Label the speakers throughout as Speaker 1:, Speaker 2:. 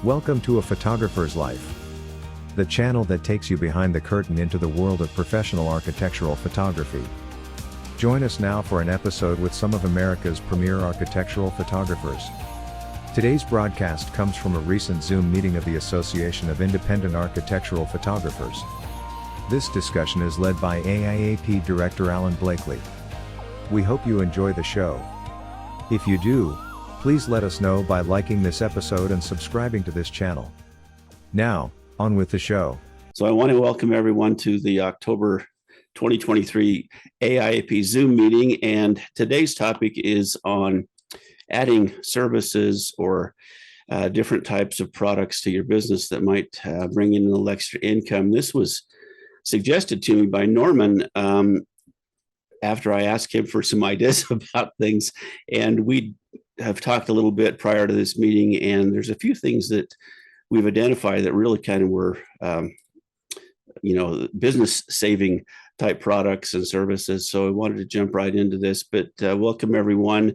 Speaker 1: Welcome to A Photographer's Life, the channel that takes you behind the curtain into the world of professional architectural photography. Join us now for an episode with some of America's premier architectural photographers. Today's broadcast comes from a recent Zoom meeting of the Association of Independent Architectural Photographers. This discussion is led by AIAP Director Alan Blakely. We hope you enjoy the show. If you do, please let us know by liking this episode and subscribing to this channel. Now, on with the show.
Speaker 2: So I want to welcome everyone to the October 2023 AIAP Zoom meeting, and today's topic is on adding services or different types of products to your business that might bring in a little extra income. This was suggested to me by Norman after I asked him for some ideas about things, and we have talked a little bit prior to this meeting, and there's a few things that we've identified that really kind of were, business saving type products and services. So I wanted to jump right into this, but welcome everyone.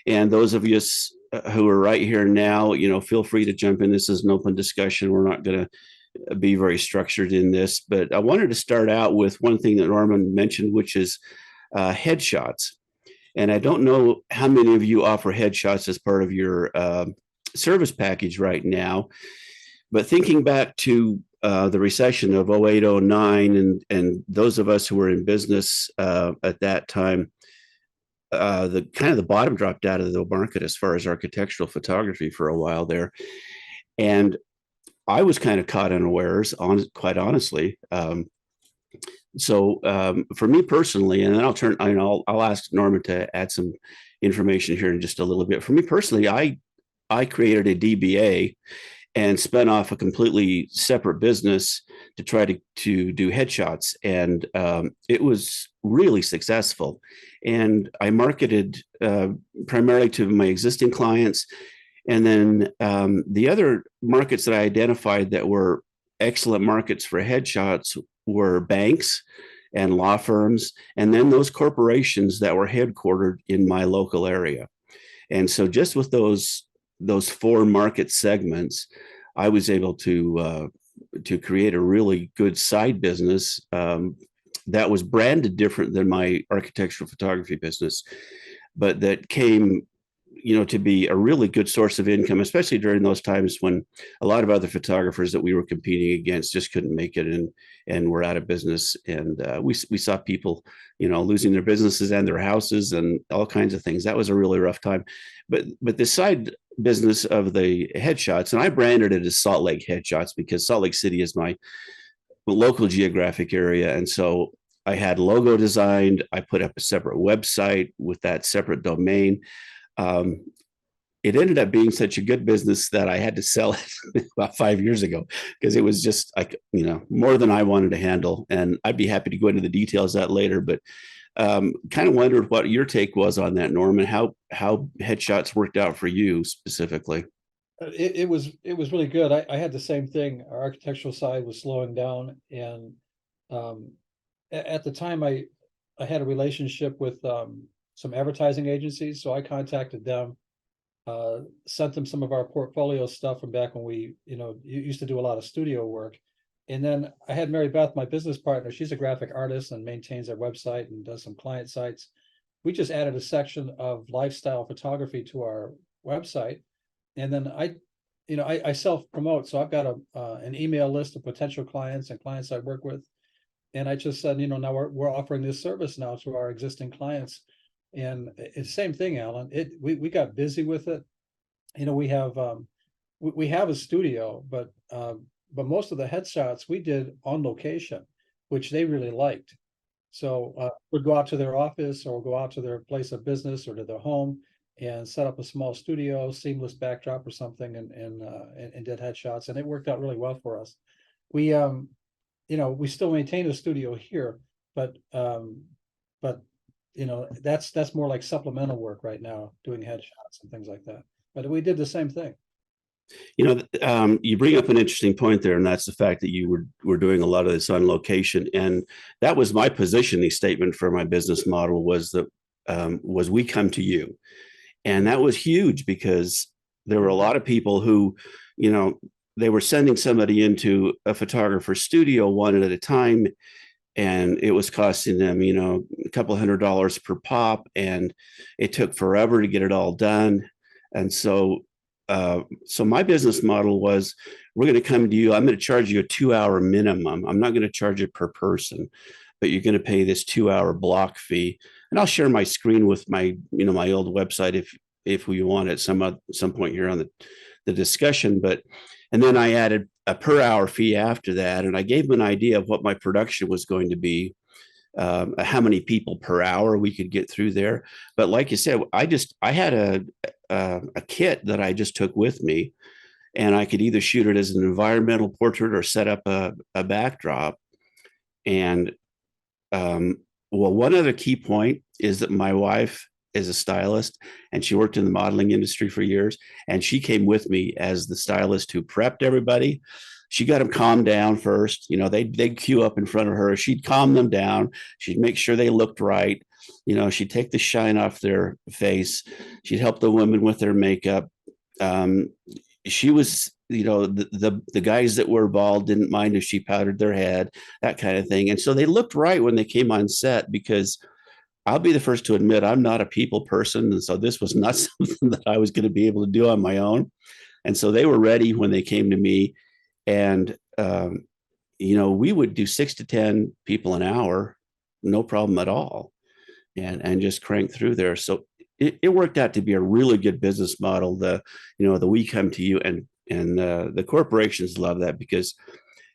Speaker 2: And those of you who are right here now, feel free to jump in. This is an open discussion. We're not going to be very structured in this, but I wanted to start out with one thing that Norman mentioned, which is headshots. And I don't know how many of you offer headshots as part of your service package right now, but thinking back to the recession of 08, 09, and those of us who were in business at that time, the bottom dropped out of the market as far as architectural photography for a while there. And I was kind of caught unawares, quite honestly. So for me personally, and then I'll ask Norman to add some information here in just a little bit. For me personally, I created a DBA and spun off a completely separate business to try to do headshots, and it was really successful. And I marketed primarily to my existing clients, and then the other markets that I identified that were excellent markets for headshots were banks and law firms, and then those corporations that were headquartered in my local area. And so just with those four market segments, I was able to create a really good side business that was branded different than my architectural photography business, but that came to be a really good source of income, especially during those times when a lot of other photographers that we were competing against just couldn't make it and were out of business. And we saw people, losing their businesses and their houses and all kinds of things. That was a really rough time. But the side business of the headshots, and I branded it as Salt Lake Headshots because Salt Lake City is my local geographic area. And so I had logo designed. I put up a separate website with that separate domain. It ended up being such a good business that I had to sell it about 5 years ago because it was just more than I wanted to handle. And I'd be happy to go into the details of that later, but kind of wondered what your take was on that, Norman, how headshots worked out for you specifically.
Speaker 3: It was really good. I had the same thing. Our architectural side was slowing down, and at the time I had a relationship with some advertising agencies. So I contacted them, sent them some of our portfolio stuff from back when we, used to do a lot of studio work. And then I had Mary Beth, my business partner. She's a graphic artist and maintains our website and does some client sites. We just added a section of lifestyle photography to our website. And then I self-promote. So I've got an email list of potential clients and clients I work with. And I just said, now we're offering this service now to our existing clients. And it's the same thing, Alan. We got busy with it. We have a studio, but most of the headshots we did on location, which they really liked. So we'd go out to their office or go out to their place of business or to their home and set up a small studio, seamless backdrop or something, and did headshots, and it worked out really well for us. We we still maintain a studio here, but that's more like supplemental work right now, doing headshots and things like that. But we did the same thing.
Speaker 2: You bring up an interesting point there, and that's the fact that you were doing a lot of this on location. And that was my positioning statement for my business model, was that we come to you. And that was huge because there were a lot of people who they were sending somebody into a photographer's studio one at a time, and it was costing them, a couple $100 per pop, and it took forever to get it all done. And so, so my business model was, we're going to come to you. I'm going to charge you a 2-hour minimum. I'm not going to charge it per person, but you're going to pay this 2-hour block fee. And I'll share my screen with my, my old website if we want at some point here on the discussion. And then I added a per hour fee after that. And I gave them an idea of what my production was going to be, how many people per hour we could get through there. But like you said, I had a kit that I just took with me, and I could either shoot it as an environmental portrait or set up a backdrop. And well, one other key point is that my wife is a stylist, and she worked in the modeling industry for years. And she came with me as the stylist who prepped everybody. She got them calmed down first. They'd queue up in front of her. She'd calm them down. She'd make sure they looked right. She'd take the shine off their face. She'd help the women with their makeup. She was, the guys that were bald didn't mind if she powdered their head, that kind of thing. And so they looked right when they came on set, because I'll be the first to admit I'm not a people person. And so this was not something that I was going to be able to do on my own. And so they were ready when they came to me. And, we would do 6 to 10 people an hour, no problem at all, and just crank through there. So it worked out to be a really good business model. The we come to you, and the corporations love that, because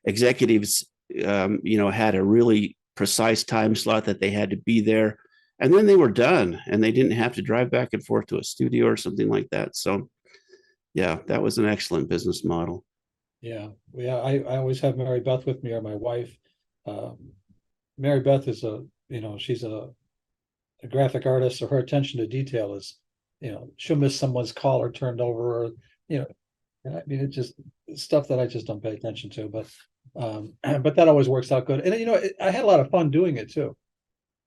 Speaker 2: executives, had a really precise time slot that they had to be there, and then they were done, and they didn't have to drive back and forth to a studio or something like that. So yeah, that was an excellent business model.
Speaker 3: Yeah. I always have Mary Beth with me, or my wife. Mary Beth is she's a graphic artist, so her attention to detail is, she'll miss someone's collar turned over, or, I mean, it's just stuff that I just don't pay attention to, but that always works out good. And, I had a lot of fun doing it too.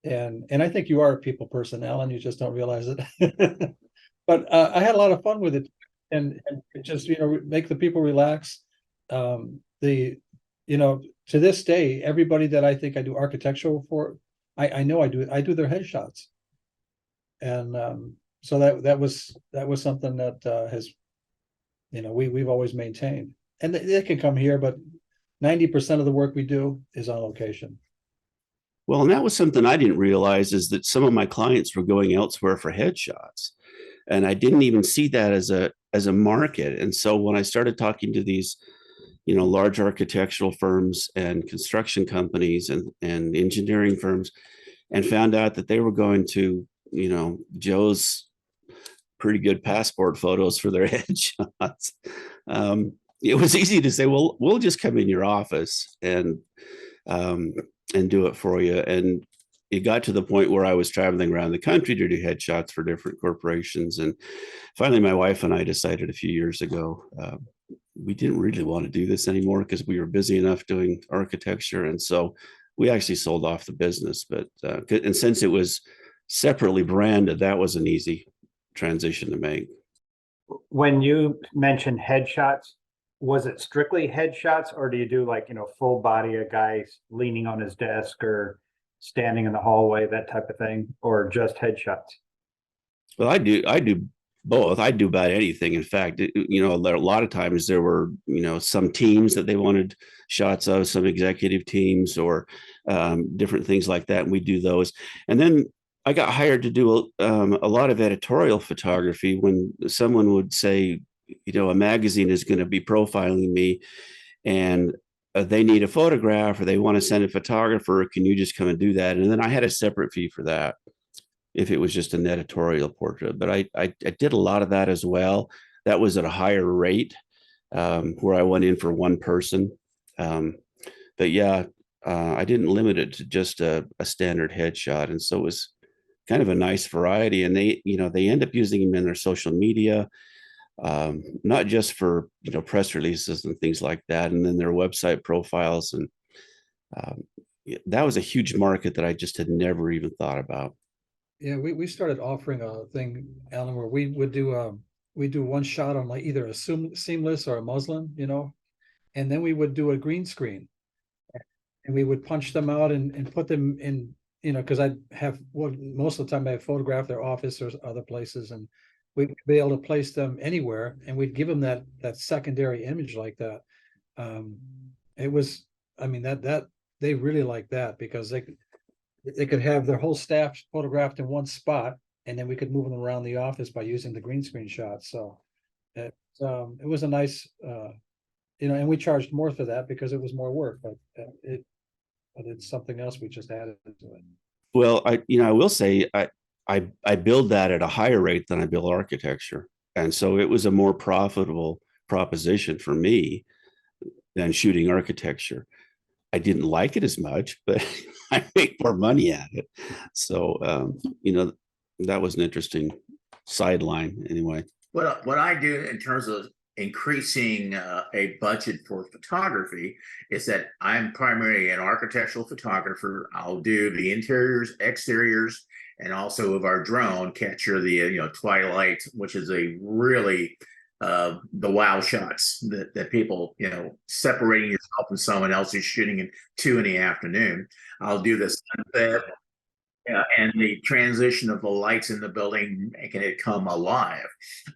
Speaker 3: And I think you are a people person, Alan, you just don't realize it. But I had a lot of fun with it, and just, make the people relax. To this day, everybody that I think I do architectural for, I know I do their headshots. And so that was something that has, we've always maintained. And they can come here, but 90% of the work we do is on location.
Speaker 2: Well, and that was something I didn't realize, is that some of my clients were going elsewhere for headshots. And I didn't even see that as a market. And so when I started talking to these, large architectural firms and construction companies and engineering firms, and found out that they were going to, Joe's pretty good passport photos for their headshots, it was easy to say, well, we'll just come in your office and do it for you. And it got to the point where I was traveling around the country to do headshots for different corporations. And finally, my wife and I decided a few years ago, we didn't really want to do this anymore, because we were busy enough doing architecture. And so we actually sold off the business. But and since it was separately branded, that was an easy transition to make.
Speaker 4: When you mentioned headshots, was it strictly headshots, or do you do full body, a guy leaning on his desk or standing in the hallway, that type of thing, or just headshots?
Speaker 2: Well, I do both. I do about anything. In fact, a lot of times there were, some teams that they wanted shots of, some executive teams, or different things like that. And we do those. And then I got hired to do a lot of editorial photography. When someone would say, a magazine is going to be profiling me, and they need a photograph, or they want to send a photographer, can you just come and do that? And then I had a separate fee for that, if it was just an editorial portrait. But I did a lot of that as well. That was at a higher rate, where I went in for one person. But yeah, I didn't limit it to just a standard headshot. And so it was kind of a nice variety. And they end up using them in their social media, not just for, press releases and things like that, and then their website profiles. And that was a huge market that I just had never even thought about.
Speaker 3: Yeah, we started offering a thing, Alan, where we would do we do one shot on like either a seamless or a muslin, and then we would do a green screen, and we would punch them out and put them in, because I'd have, well, most of the time I photograph their office or other places, and we'd be able to place them anywhere, and we'd give them that secondary image like that. It was, I mean, that they really liked that, because they could have their whole staff photographed in one spot, and then we could move them around the office by using the green screen shots. So it was a nice, and we charged more for that because it was more work, but it's something else we just added to it.
Speaker 2: Well, I will say I build that at a higher rate than I build architecture, and so it was a more profitable proposition for me than shooting architecture. I didn't like it as much, but I make more money at it. So that was an interesting sideline anyway.
Speaker 5: What I do in terms of increasing a budget for photography is that I'm primarily an architectural photographer. I'll do the interiors, exteriors, and also of our drone catcher, the twilight, which is a really the wow shots that people, separating yourself from someone else who's shooting at 2 p.m. I'll do the sunset and the transition of the lights in the building, making it come alive.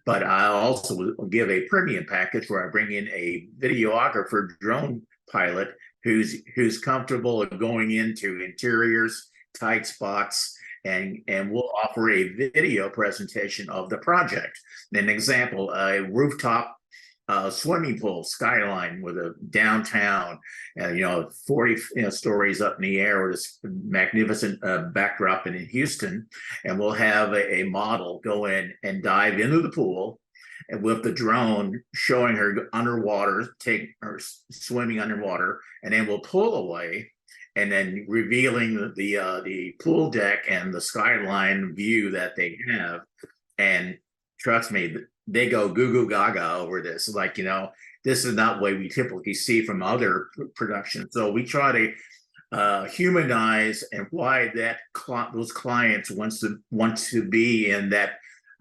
Speaker 5: But I also give a premium package where I bring in a videographer drone pilot who's comfortable going into interiors, tight spots, and we'll offer a video presentation of the project. An example, a rooftop swimming pool skyline with a downtown, 40 stories up in the air with this magnificent backdrop in Houston. And we'll have a model go in and dive into the pool, and with the drone showing her underwater, take her swimming underwater, and then we'll pull away, and then revealing the pool deck and the skyline view that they have. And trust me, they go goo goo gaga over this. Like, this is not what we typically see from other productions. So we try to humanize and why those clients want to be in that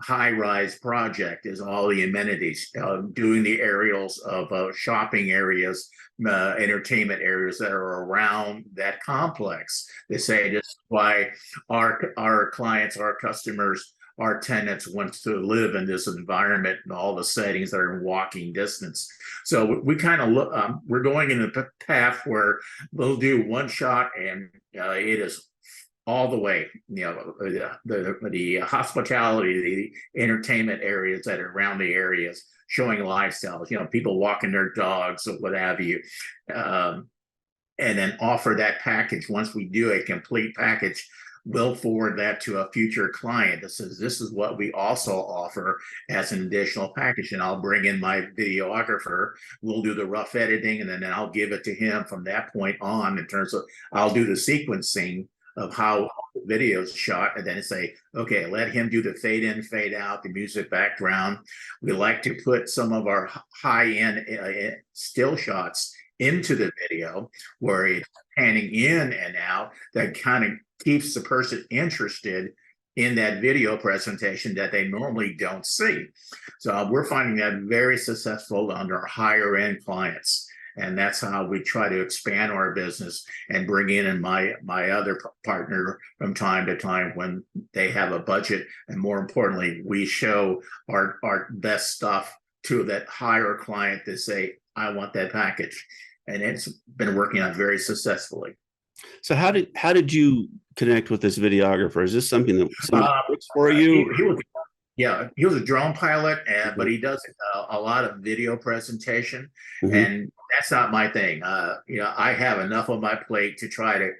Speaker 5: high-rise project is all the amenities, doing the aerials of shopping areas, entertainment areas that are around that complex. They say this is why our clients, our customers, our tenants want to live in this environment and all the settings that are in walking distance. So we kind of look, we're going in a path where we'll do one shot, and it is all the way, the hospitality, the entertainment areas that are around the areas, showing lifestyles, people walking their dogs or what have you, and then offer that package. Once we do a complete package, we'll forward that to a future client that says, this is what we also offer as an additional package. And I'll bring in my videographer. We'll do the rough editing, and then I'll give it to him from that point on, in terms of, I'll do the sequencing of how the video is shot, and then say, okay, let him do the fade in, fade out, the music background. We like to put some of our high-end still shots into the video, where it's panning in and out, that kind of keeps the person interested in that video presentation that they normally don't see. So we're finding that very successful under higher end clients. And that's how we try to expand our business and bring in my other partner from time to time when they have a budget. And more importantly, we show our best stuff to that higher client to say, I want that package. And it's been working out very successfully.
Speaker 2: So how did you connect with this videographer? Is this something that works for you?
Speaker 5: He was a drone pilot, but he does a lot of video presentation, and that's not my thing. I have enough on my plate to try to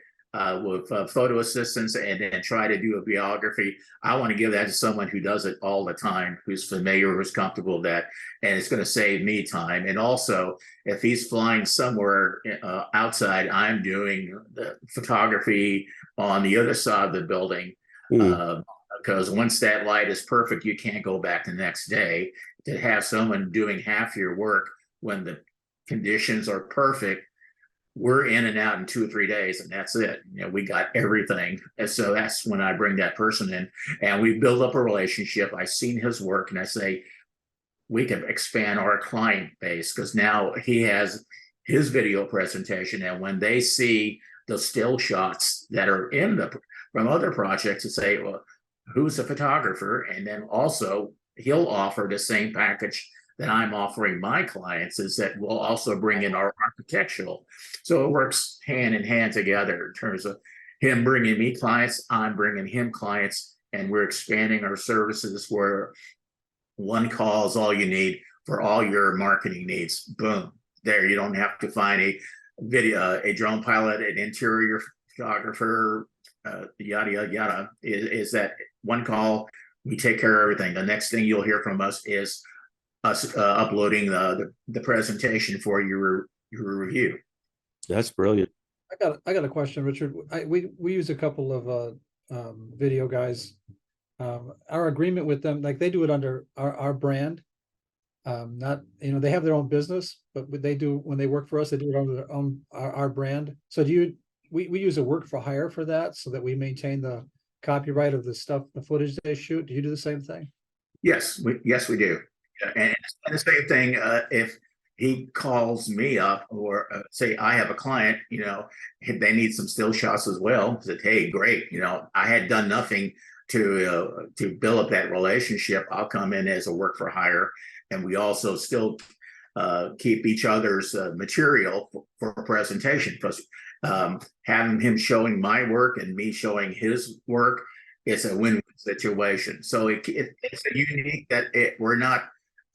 Speaker 5: with photo assistance and then try to do a videography. I want to give that to someone who does it all the time, who's familiar, who's comfortable with that, and it's going to save me time. And also, if he's flying somewhere outside, I'm doing the photography on the other side of the building. Because once that light is perfect, you can't go back the next day. To have someone doing half your work when the conditions are perfect, we're in and out in 2 or 3 days, and that's it. We got everything. And so that's when I bring that person in, and we build up a relationship. I've seen his work, and I say, we can expand our client base, because now he has his video presentation, and when they see the still shots that are in the from other projects, to say, well, who's a photographer? And then also he'll offer the same package that I'm offering my clients, is that we'll also bring in our architectural. So it works hand in hand together in terms of him bringing me clients, I'm bringing him clients, and we're expanding our services where one call is all you need for all your marketing needs. Boom, there. You don't have to find a drone pilot, an interior photographer, yada yada yada. Is that one call? We take care of everything. The next thing you'll hear from us is us uploading the presentation for your review.
Speaker 2: That's brilliant.
Speaker 3: I got a question, Richard. We use a couple of video guys. Our agreement with them, like they do it under our brand. Not, you know, they have their own business, but they do, when they work for us, they do it under their own our brand. So we use a work for hire for that, so that we maintain the copyright of the stuff, the footage they shoot. Do you do the same thing?
Speaker 5: Yes, we do. And the same thing, if he calls me up, or say I have a client, you know, if they need some still shots as well, said, hey, great, you know, I had done nothing to build up that relationship. I'll come in as a work for hire, and we also still keep each other's material for presentation, because having him showing my work and me showing his work, it's a win-win situation. So it's a unique that we're not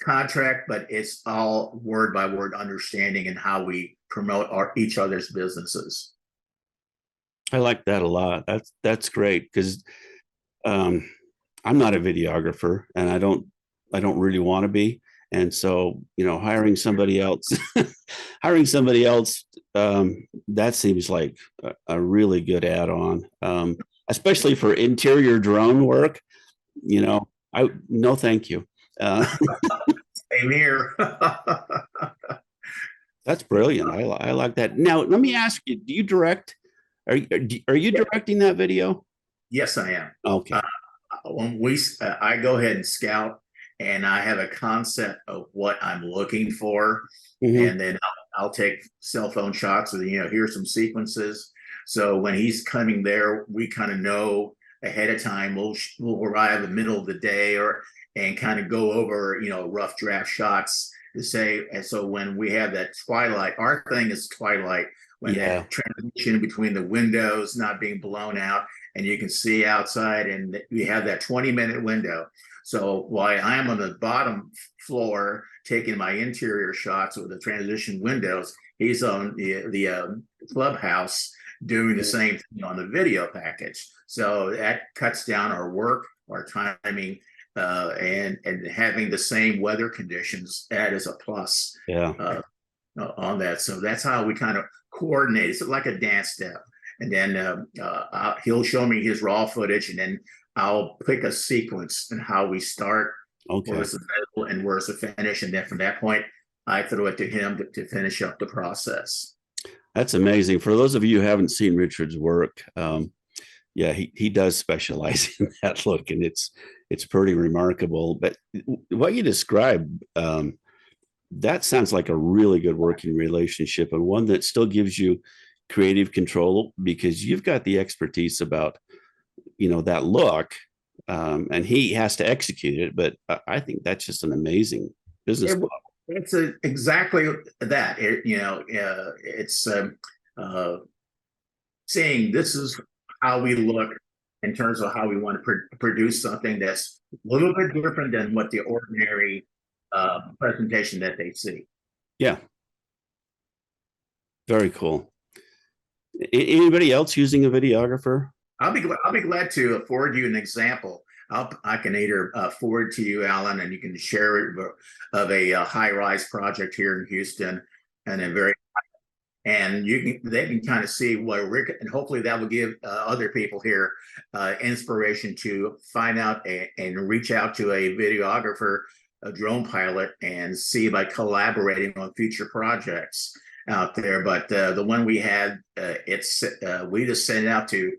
Speaker 5: contract, but it's all word by word understanding and how we promote each other's businesses.
Speaker 2: I like that a lot. That's great, because I'm not a videographer, and I don't really want to be. And so, you know, hiring somebody else, that seems like a really good add-on, especially for interior drone work. You know, no, thank you.
Speaker 5: Same here.
Speaker 2: That's brilliant. I like that. Now, let me ask you: do you direct? Are you directing that video?
Speaker 5: Yes, I am.
Speaker 2: Okay.
Speaker 5: When I go ahead and scout, and I have a concept of what I'm looking for, and then I'll take cell phone shots of here's some sequences. So when he's coming there, we kind of know ahead of time. We'll arrive in the middle of the day, and kind of go over rough draft shots to say. And so when we have that twilight, our thing is twilight, when that transition between the windows not being blown out and you can see outside, and we have that 20-minute window. So while I'm on the bottom floor taking my interior shots with the transition windows, he's on the clubhouse doing the same thing on the video package. So that cuts down our work, our timing, and having the same weather conditions. That is a plus on that. So that's how we kind of coordinate. It's like a dance step. And then he'll show me his raw footage, and then I'll pick a sequence and how we start, where's the middle and where's the finish. And then from that point, I throw it to him to finish up the process.
Speaker 2: That's amazing. For those of you who haven't seen Richard's work, he does specialize in that look, and it's pretty remarkable. But what you described, that sounds like a really good working relationship, and one that still gives you creative control, because you've got the expertise about that look, and he has to execute it. But I think that's just an amazing business model.
Speaker 5: It's exactly that. It's saying this is how we look in terms of how we want to produce something that's a little bit different than what the ordinary presentation that they see.
Speaker 2: Yeah. Very cool. Anybody else using a videographer?
Speaker 5: I'll be glad to forward you an example. I can either forward to you, Alan, and you can share it of a high-rise project here in Houston, and they can kind of see what Rick, and hopefully that will give other people here inspiration to find out and reach out to a videographer, a drone pilot, and see by collaborating on future projects out there. But the one we had, we just sent it out to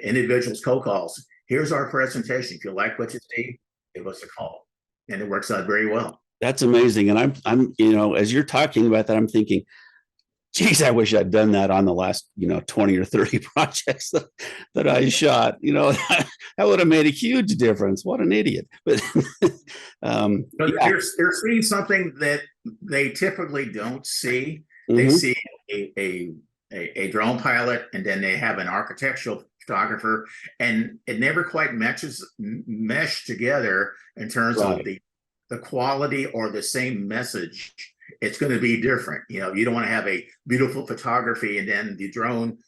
Speaker 5: individuals, cold calls. Here's our presentation. If you like what you see, give us a call. and it works out very well.
Speaker 2: That's amazing. And I'm, as you're talking about that, I'm thinking, geez, I wish I'd done that on the last, 20 or 30 projects that I shot. That would have made a huge difference. What an idiot. But
Speaker 5: But they're seeing something that they typically don't see. They
Speaker 2: Mhm.
Speaker 5: see a drone pilot, and then they have an architectural photographer, and it never quite mesh together in terms
Speaker 2: Right.
Speaker 5: of the quality or the same message. It's going to be different. You don't want to have a beautiful photography and then the drone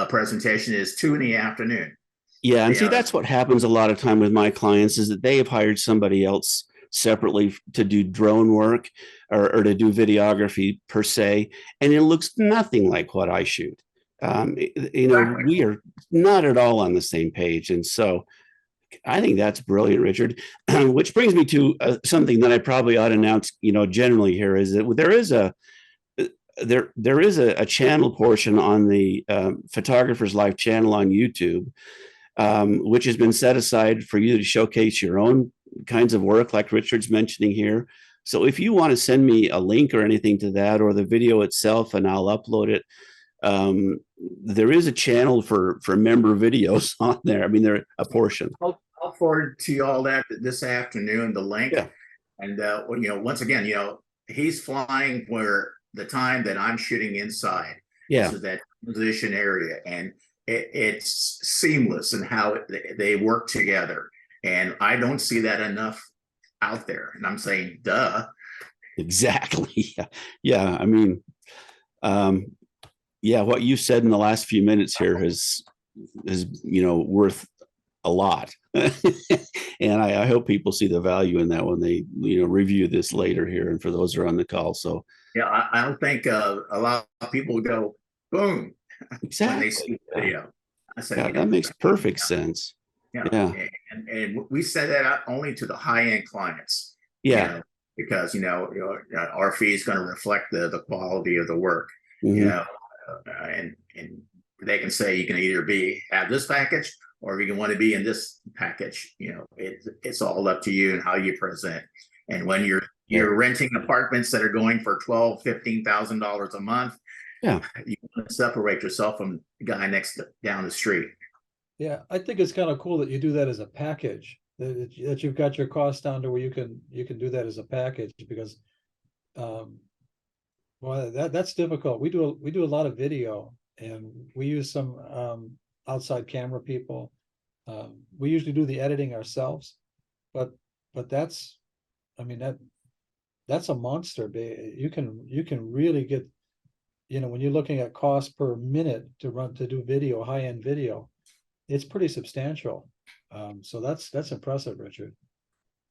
Speaker 5: presentation is 2 p.m.
Speaker 2: Yeah, and see,
Speaker 5: Yeah.
Speaker 2: that's what happens a lot of time with my clients is that they have hired somebody else separately to do drone work or to do videography per se, and it looks nothing like what I shoot.
Speaker 5: Exactly.
Speaker 2: We are not at all on the same page, and so I think that's brilliant, Richard. Which brings me to something that I probably ought to announce, generally here is that there is a channel portion on the Photographer's Life channel on YouTube, which has been set aside for you to showcase your own kinds of work, like Richard's mentioning here. So if you want to send me a link or anything to that, or the video itself, and I'll upload it. There is a channel for member videos on there. I mean, they're a portion.
Speaker 5: I'll forward to you all that this afternoon, the link.
Speaker 2: Yeah.
Speaker 5: And once again, he's flying where the time that I'm shooting inside.
Speaker 2: Yeah.
Speaker 5: So that transition area, and it's seamless in how they work together. And I don't see that enough out there. And I'm saying, duh.
Speaker 2: Exactly. Yeah. I mean, what you said in the last few minutes here is worth a lot. And I hope people see the value in that when they, review this later here. And for those who are on the call. So
Speaker 5: Yeah, I don't think a lot of people would go, boom,
Speaker 2: exactly.
Speaker 5: when they see the video. I said,
Speaker 2: Yeah, that makes perfect sense. Yeah.
Speaker 5: And we said that only to the high-end clients.
Speaker 2: Yeah.
Speaker 5: Because our fee is going to reflect the quality of the work.
Speaker 2: Mhm.
Speaker 5: And they can say you can either have this package, or you can want to be in this package. It's all up to you and how you present. And when you're renting apartments that are going for $12,000-$15,000 a month,
Speaker 2: yeah,
Speaker 5: you want to separate yourself from the guy down the street.
Speaker 3: Yeah, I think it's kind of cool that you do that as a package, that you've got your costs down to where you can do that as a package, because well, that's difficult. We do a lot of video, and we use some outside camera people. We usually do the editing ourselves, but that's, I mean, that's a monster. You can really get, when you're looking at cost per minute to do video, high-end video, it's pretty substantial. So that's impressive, Richard.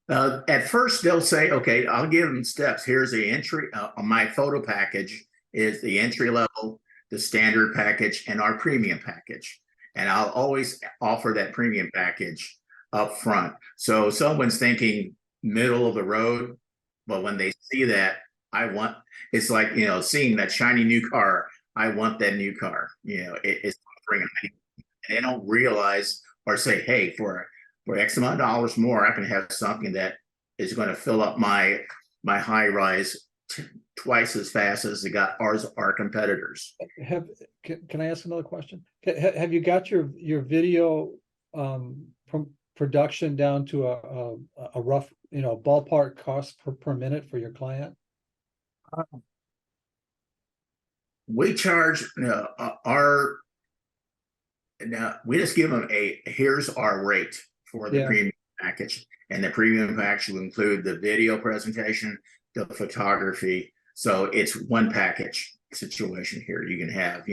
Speaker 5: At first, they'll say, okay, I'll give them steps. Here's the entry. My photo package is the entry level, the standard package, and our premium package. And I'll always offer that premium package up front. So someone's thinking middle of the road, but when they see that, it's like, seeing that shiny new car. I want that new car. It's bringing. They don't realize or say, hey, for X amount of dollars more, I can have something that is going to fill up my high rise twice as fast as our competitors.
Speaker 3: Can I ask another question? Have you got your video from production down to a rough, ballpark cost per minute for your client?
Speaker 5: We charge we just give them here's our rate for the premium package, and the premium package will include the video presentation, the photography. So it's one package situation here. You can have,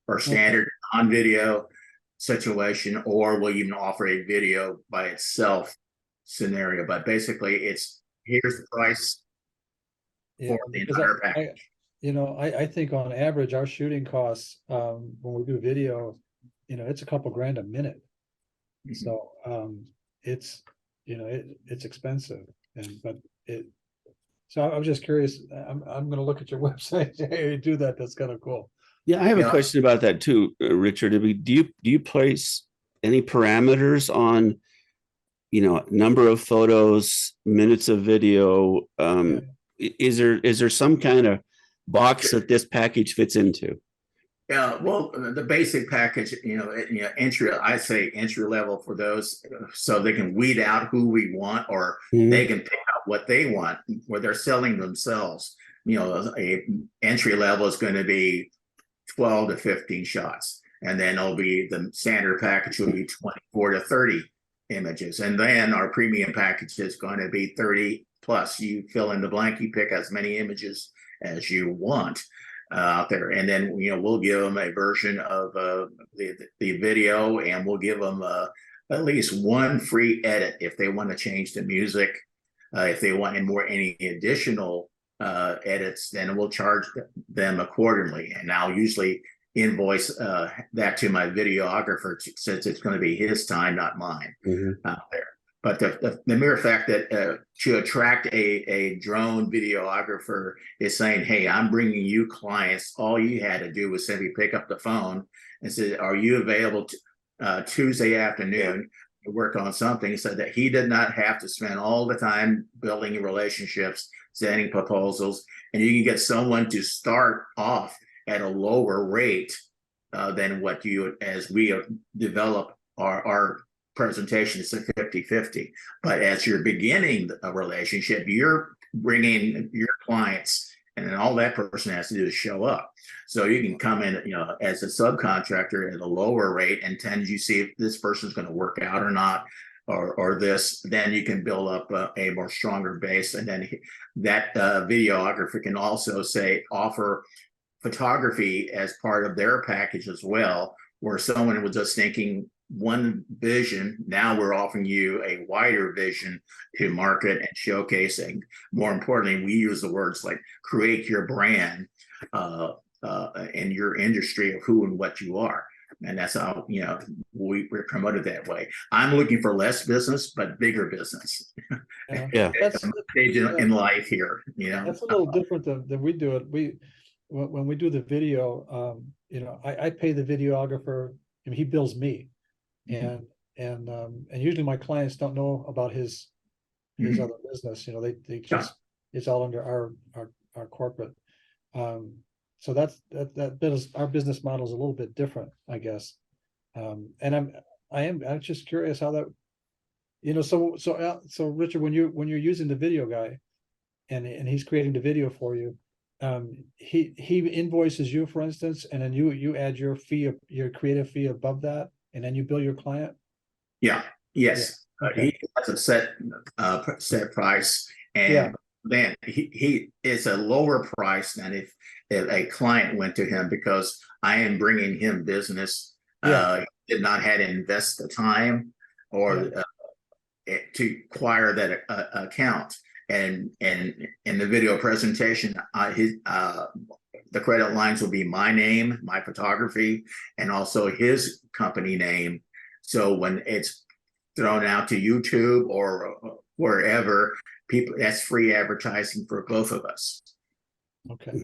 Speaker 5: our standard on-video situation, or we'll even offer a video by itself scenario. But basically, here's the price for the entire package.
Speaker 3: I think on average, our shooting costs, when we do video, it's a couple grand a minute. Mm-hmm. So it's expensive, so I was just curious. I'm going to look at your website. Hey, you do that. That's kind of cool.
Speaker 2: Yeah, I have a question about that too, Richard. Do you place any parameters on number of photos, minutes of video. Is there some kind of box that this package fits into?
Speaker 5: Yeah, well, the basic package, I say entry level for those, so they can weed out who we want, or they can pick out what they want, where they're selling themselves. A entry level is going to be 12 to 15 shots, and then it'll be the standard package will be 24 to 30 images, and then our premium package is going to be 30 plus. You fill in the blank, you pick as many images as you want out there, and then we'll give them a version of the video, and we'll give them at least one free edit if they want to change the music. If they want any additional edits, then we'll charge them accordingly, and I'll usually invoice that to my videographer, since it's going to be his time, not mine, out there. But the mere fact that to attract a drone videographer is saying, hey, I'm bringing you clients. All you had to do was simply pick up the phone and say, are you available Tuesday afternoon to work on something, so that he did not have to spend all the time building relationships, sending proposals, and you can get someone to start off at a lower rate than what as we develop our presentation, is a 50-50. But as you're beginning a relationship, you're bringing your clients, and then all that person has to do is show up. So you can come in, as a subcontractor at a lower rate, and tend you see if this person's going to work out or not, or this, then you can build up a more stronger base. And then that videographer can also offer photography as part of their package as well, where someone was just thinking one vision, now we're offering you a wider vision to market and showcasing. More importantly, we use the words like create your brand in your industry of who and what you are. And that's how we're promoted that way. I'm looking for less business, but bigger business.
Speaker 2: Yeah.
Speaker 3: That's
Speaker 5: stage in life here.
Speaker 3: That's a little different than we do it. When we do the video, I pay the videographer, and he bills me. And usually my clients don't know about his other business. They just, it's all under our corporate. So our business model is a little bit different, I guess. And I'm just curious how that, so Richard, when you're using the video guy, and he's creating the video for you, he invoices you, for instance, and then you add your creative fee above that, and then you bill your client.
Speaker 5: Yeah. Yes.
Speaker 3: Yeah. Okay.
Speaker 5: He has a set price, and then he is a lower price than if a client went to him, because I am bringing him business. He did not have to invest the time or to acquire that account. And in the video presentation, the credit lines will be my name, my photography, and also his company name. So when it's thrown out to YouTube or wherever, that's free advertising for both of us.
Speaker 3: Okay.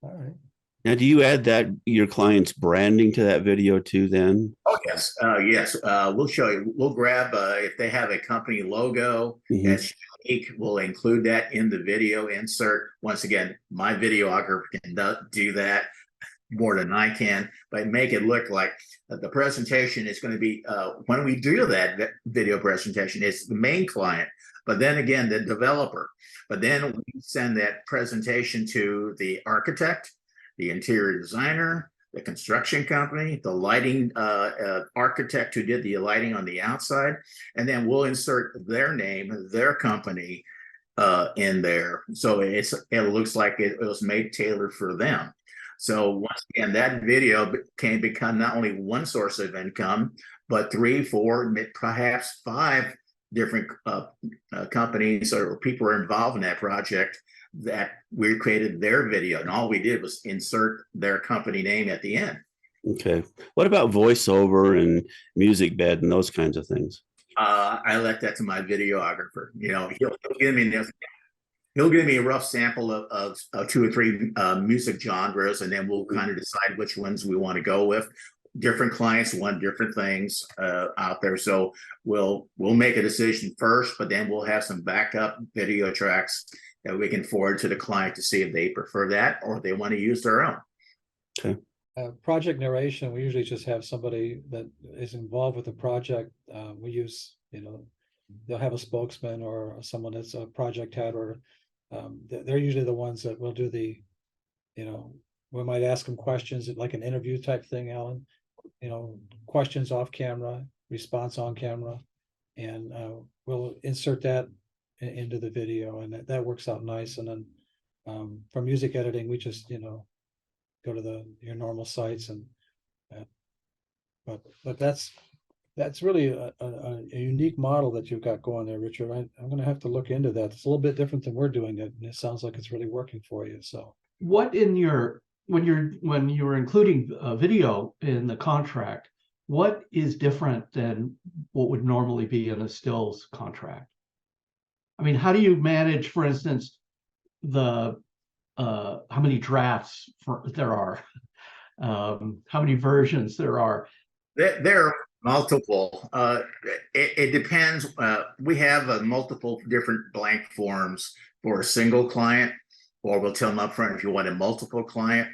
Speaker 3: All right.
Speaker 2: Now, do you add your client's branding to that video too then?
Speaker 5: Oh, yes. Yes. We'll show you. We'll grab, if they have a company logo that's unique, we'll include that in the video insert. Once again, my videographer can do that more than I can, but make it look like the presentation is going to be, when we do that video presentation, it's the main client, but then again, the developer. But then we send that presentation to the architect, the interior designer, the construction company, the lighting architect who did the lighting on the outside, and then we'll insert their name, their company in there. So it looks like it was made tailored for them. So once again, that video can become not only one source of income, but 3, 4, perhaps 5 different companies or people are involved in that project that we created their video, and all we did was insert their company name at the end.
Speaker 2: Okay. What about voiceover and music bed and those kinds of things?
Speaker 5: I left that to my videographer. He'll give me a rough sample of 2 or 3 music genres, and then we'll kind of decide which ones we want to go with. different clients want different things out there. So we'll make a decision first, but then we'll have some backup video tracks that we can forward to the client to see if they prefer that or they want to use their own.
Speaker 2: Okay.
Speaker 3: Project narration, we usually just have somebody that is involved with the project. We use, they'll have a spokesman or someone that's a project head, or they're usually the ones that will do the, we might ask them questions like an interview type thing, Alan. Questions off camera, response on camera, and we'll insert that into the video, and that works out nice. And then for music editing, we just go to your normal sites, and but that's really a unique model that you've got going there, Richard. I'm going to have to look into that. It's a little bit different than we're doing it, and it sounds like it's really working for you. So
Speaker 6: what in your when you're including video in the contract, what is different than what would normally be in a stills contract? I mean, how do you manage, for instance, the how many drafts there are, how many versions there are?
Speaker 5: There are multiple. It depends. We have multiple different blank forms for a single client, or we'll tell them up front if you want a multiple client.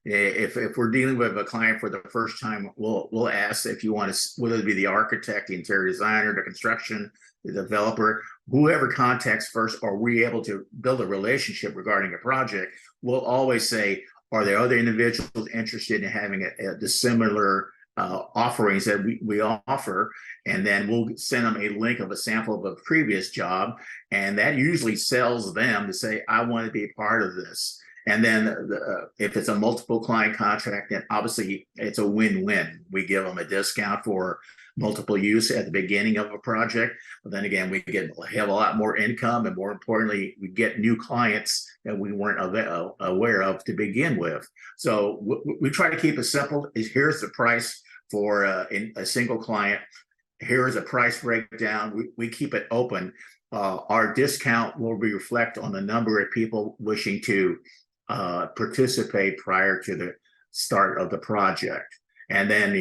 Speaker 5: If we're dealing with a client for the first time, we'll ask if you want to, whether it be the architect, the interior designer, the construction, the developer, whoever contacts first, are we able to build a relationship regarding a project? We'll always say, are there other individuals interested in having the similar offerings that we offer? And then we'll send them a link of a sample of a previous job, and that usually sells them to say, I want to be a part of this. And then if it's a multiple client contract, then obviously it's a win-win. We give them a discount for multiple use at the beginning of a project, but then again, we have a lot more income, and more importantly, we get new clients that we weren't aware of to begin with. So we try to keep it simple. Here's the price for a single client. Here's a price breakdown. We keep it open. Our discount will reflect on the number of people wishing to participate prior to the start of the project. And then,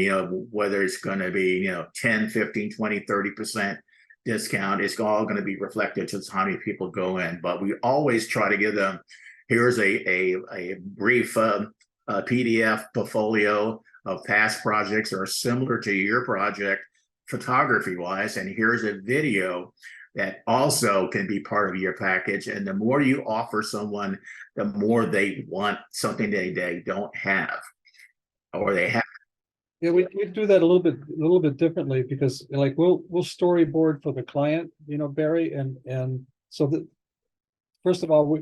Speaker 5: whether it's going to be, 10, 15, 20, 30% discount, it's all going to be reflected to how many people go in. But we always try to give them, here's a brief PDF portfolio of past projects that are similar to your project photography wise. And here's a video that also can be part of your package. And the more you offer someone, the more they want something they don't have, or they have.
Speaker 3: yeah, we do that a little bit differently, because like we'll storyboard for the client, Barry, and so that first of all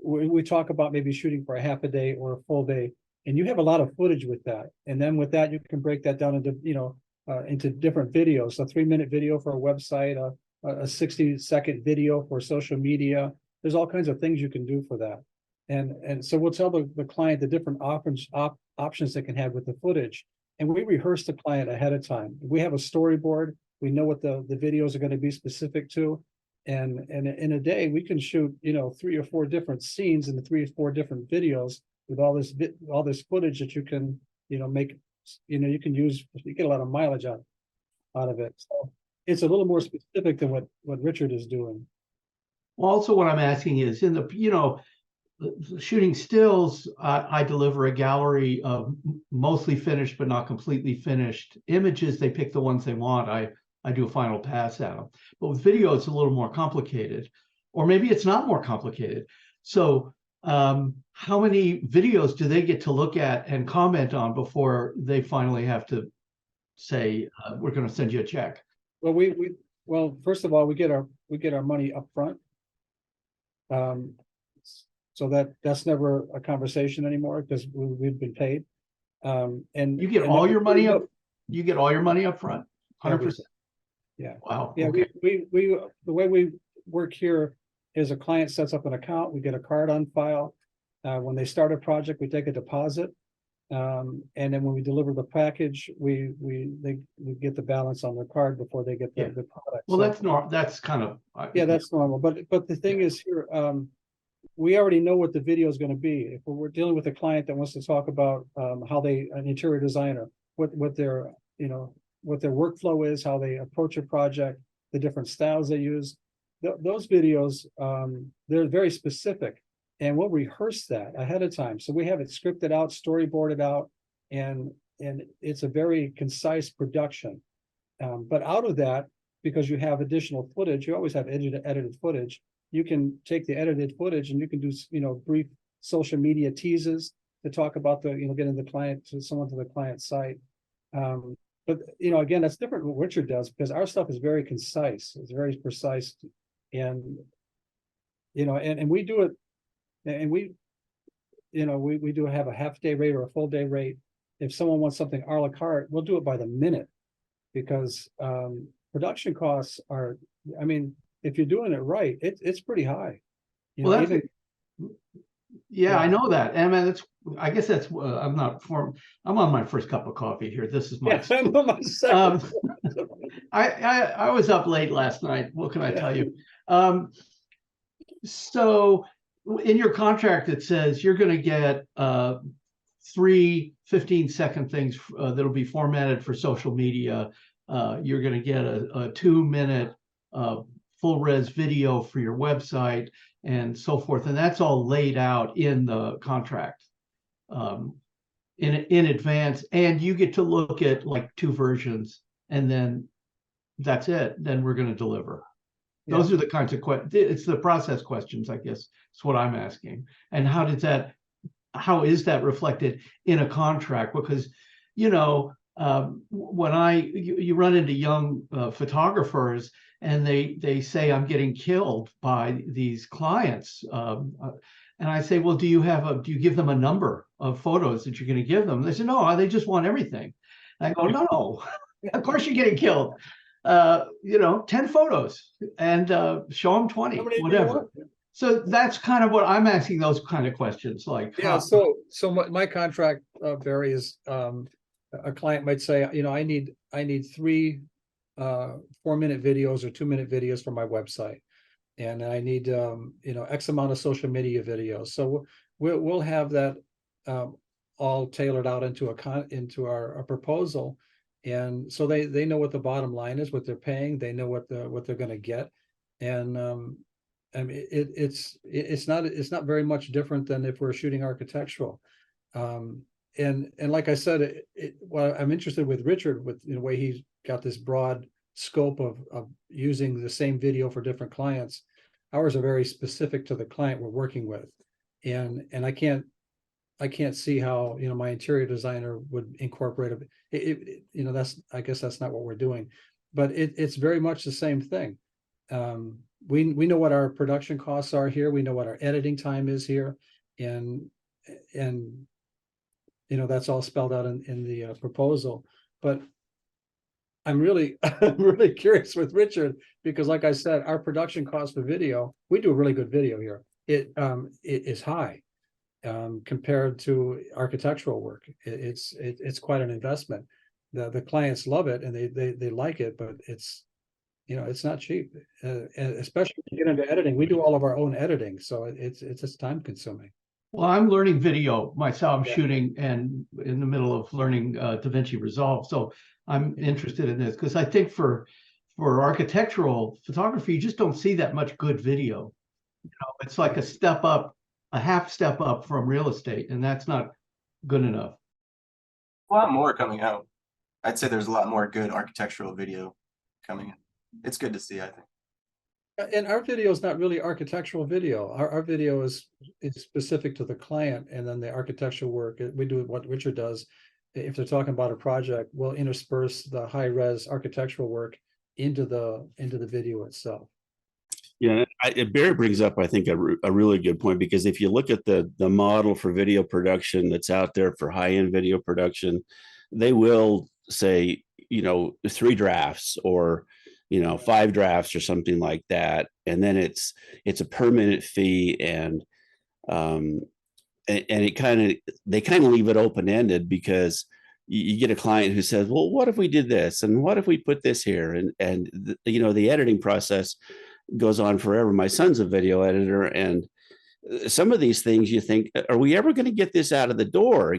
Speaker 3: we talk about maybe shooting for a half a day or a full day, and you have a lot of footage with that, and then with that you can break that down into different videos. A 3-minute video for a website, a 60-second video for social media. There's all kinds of things you can do for that, and so we'll tell the client the different options they can have with the footage. And we rehearse the client ahead of time. We have a storyboard. We know what the videos are going to be specific to. And in a day, we can shoot, 3 or 4 different scenes in the 3 or 4 different videos with all this footage that you can, make, you can use. You get a lot of mileage out of it. So it's a little more specific than what Richard is doing.
Speaker 6: Also, what I'm asking is, in the, shooting stills, I deliver a gallery of mostly finished but not completely finished images. They pick the ones they want. I do a final pass at them. But with video, it's a little more complicated, or maybe it's not more complicated. So how many videos do they get to look at and comment on before they finally have to say, we're going to send you a check?
Speaker 3: Well, well, first of all, we get our money up front. So that's never a conversation anymore, because we've been paid. And
Speaker 6: you get all your money up. You get all your money up front, 100%.
Speaker 3: Yeah.
Speaker 6: Wow.
Speaker 3: Yeah.
Speaker 6: Okay.
Speaker 3: We the way we work here is a client sets up an account. We get a card on file. When they start a project, we take a deposit, and then when we deliver the package, we get the balance on their card before they get the product.
Speaker 6: Well,
Speaker 3: so,
Speaker 6: that's normal. That's kind of
Speaker 3: yeah, that's normal. But the thing is here. We already know what the video is going to be. If we're dealing with a client that wants to talk about an interior designer, what their, what their workflow is, how they approach a project, the different styles they use. Those videos, they're very specific, and we'll rehearse that ahead of time. So we have it scripted out, storyboarded out, and it's a very concise production. But out of that, because you have additional footage, you always have edited footage. You can take the edited footage and you can do, brief social media teases to talk about getting the client to the client site. But again, that's different what Richard does, because our stuff is very concise. It's very precise, and and we do it, and we do have a half-day rate or a full-day rate. If someone wants something a la carte, we'll do it by the minute, because production costs are, if you're doing it right, it's pretty high.
Speaker 6: Well, I know that. And man, I guess that's I'm on my first cup of coffee here. This is my
Speaker 3: I'm on my second.
Speaker 6: I was up late last night. What can I tell you? So in your contract, it says you're going to get 3 15-second things that'll be formatted for social media. You're going to get a 2-minute full res video for your website and so forth. And that's all laid out in the contract in advance. And you get to look at like 2 versions, and then that's it. Then we're going to deliver. Yeah. Those are the kinds of questions. It's the process questions, I guess. It's what I'm asking. And how is that reflected in a contract? Because, when you run into young photographers and they say, I'm getting killed by these clients. And I say, well, do you give them a number of photos that you're going to give them? They say, no, they just want everything. And I go, no, of course you're getting killed. 10 photos and show them 20, whatever. So that's kind of what I'm asking, those kind of questions. Like,
Speaker 3: so my contract, Barry, is a client might say, I need 3 4-minute videos or 2-minute videos for my website, and I need X amount of social media videos. So we'll have that all tailored out into our proposal, and so they know what the bottom line is, what they're paying. They know what they're going to get, and it's not very much different than if we're shooting architectural. And like I said, well, I'm interested with Richard with the way he's got this broad scope of using the same video for different clients. Ours are very specific to the client we're working with, and I can't see how my interior designer would incorporate it. I guess that's not what we're doing, but it's very much the same thing. We know what our production costs are here. We know what our editing time is here, and that's all spelled out in the proposal. But I'm really curious with Richard, because like I said, our production cost for video, we do a really good video here. It is high compared to architectural work. It's quite an investment. The clients love it and they like it, but it's not cheap, especially when you get into editing. We do all of our own editing, so it's just time consuming.
Speaker 6: Well, I'm learning video myself. I'm shooting and in the middle of learning DaVinci Resolve. So I'm interested in this because I think for architectural photography, you just don't see that much good video. It's like a half step up from real estate, and that's not good enough.
Speaker 7: A lot more coming out. I'd say there's a lot more good architectural video coming in. It's good to see, I think.
Speaker 3: And our video is not really architectural video. Our video is specific to the client, and then the architectural work, we do what Richard does. If they're talking about a project, we'll intersperse the high-res architectural work into the video itself.
Speaker 2: Yeah, Barry brings up, I think, a really good point, because if you look at the model for video production that's out there for high-end video production, they will say, 3 drafts or 5 drafts or something like that, and then it's a per minute fee, and they kind of leave it open ended, because you get a client who says, well, what if we did this, and what if we put this here, and the editing process goes on forever. My son's a video editor, and some of these things you think, are we ever going to get this out of the door?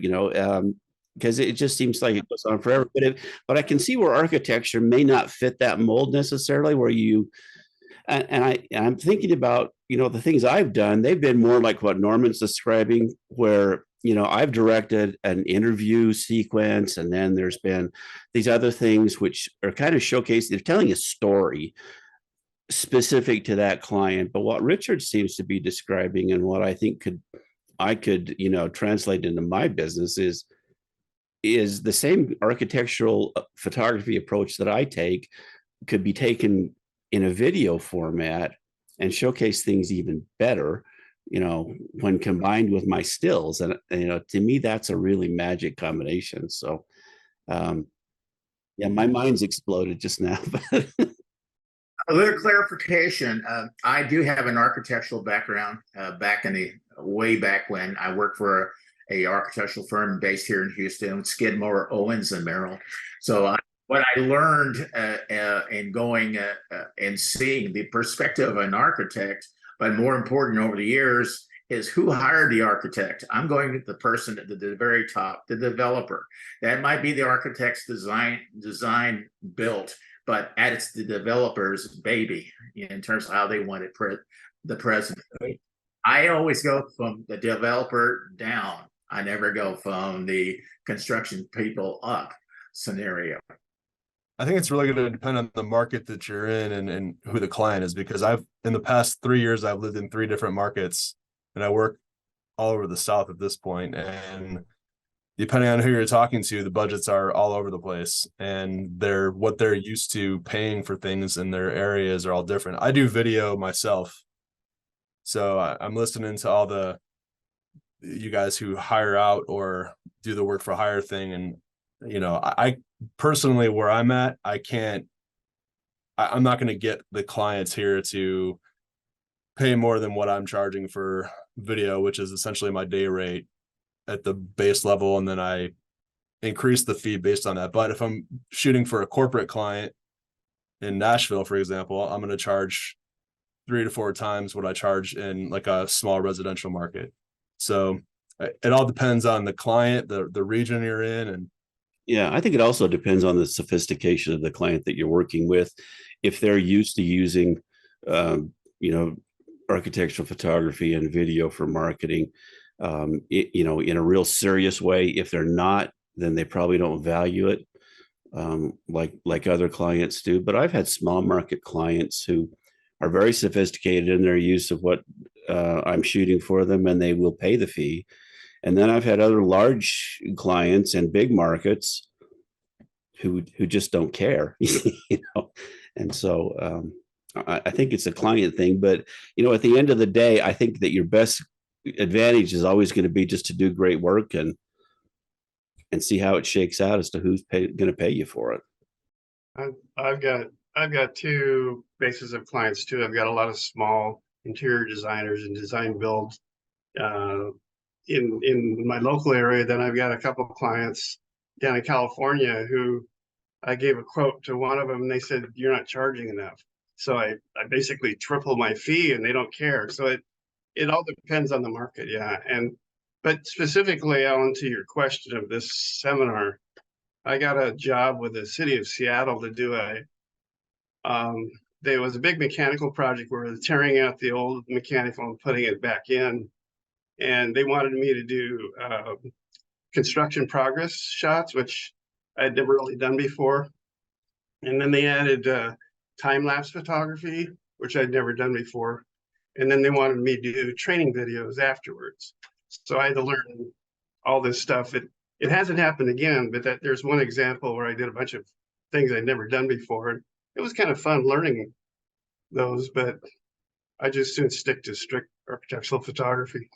Speaker 2: because it just seems like it goes on forever. But I can see where architecture may not fit that mold necessarily, where you and I'm thinking about, the things I've done, they've been more like what Norman's describing, where, I've directed an interview sequence, and then there's been these other things which are kind of showcasing, they're telling a story specific to that client. But what Richard seems to be describing, and what I think I could, translate into my business, is the same architectural photography approach that I take could be taken in a video format and showcase things even better, when combined with my stills. And, to me, that's a really magic combination. So, yeah, my mind's exploded just now.
Speaker 5: A little clarification. I do have an architectural background. Back in the way back when I worked for a architectural firm based here in Houston, Skidmore, Owens and Merrill. So what I learned in going and seeing the perspective of an architect, but more important over the years, is who hired the architect. I'm going to the person at the very top, the developer. That might be the architect's design built, but it's the developer's baby in terms of how they want it the present. I always go from the developer down. I never go from the construction people up scenario.
Speaker 8: I think it's really going to depend on the market that you're in and who the client is, because in the past 3 years, I've lived in 3 different markets and I work all over the South at this point. And depending on who you're talking to, the budgets are all over the place, and what they're used to paying for things in their areas are all different. I do video myself, so I'm listening to all you guys who hire out or do the work for hire thing. And, I personally, where I'm at, I'm not going to get the clients here to pay more than what I'm charging for video, which is essentially my day rate at the base level. And then I increase the fee based on that. But if I'm shooting for a corporate client in Nashville, for example, I'm going to charge 3 to 4 times what I charge in like a small residential market. So it all depends on the client, the region you're in. And
Speaker 2: yeah, I think it also depends on the sophistication of the client that you're working with. If they're used to using, architectural photography and video for marketing, in a real serious way. If they're not, then they probably don't value it like other clients do. But I've had small market clients who are very sophisticated in their use of what I'm shooting for them, and they will pay the fee. And then I've had other large clients and big markets who just don't care, And so I think it's a client thing. But, at the end of the day, I think that your best advantage is always going to be just to do great work and see how it shakes out as to who's going to pay you for it.
Speaker 9: I've got 2 bases of clients too. I've got a lot of small interior designers and design builds in my local area. Then I've got a couple of clients down in California who I gave a quote to one of them, and they said, "You're not charging enough." So I basically triple my fee, and they don't care. So it all depends on the market. Yeah. But specifically, Alan, to your question of this seminar, I got a job with the city of Seattle to do there was a big mechanical project where they're tearing out the old mechanical and putting it back in. And they wanted me to do construction progress shots, which I'd never really done before. And then they added time-lapse photography, which I'd never done before. And then they wanted me to do training videos afterwards. So I had to learn all this stuff. It hasn't happened again, but there's one example where I did a bunch of things I'd never done before. And it was kind of fun learning those, but I just soon stick to strict architectural photography.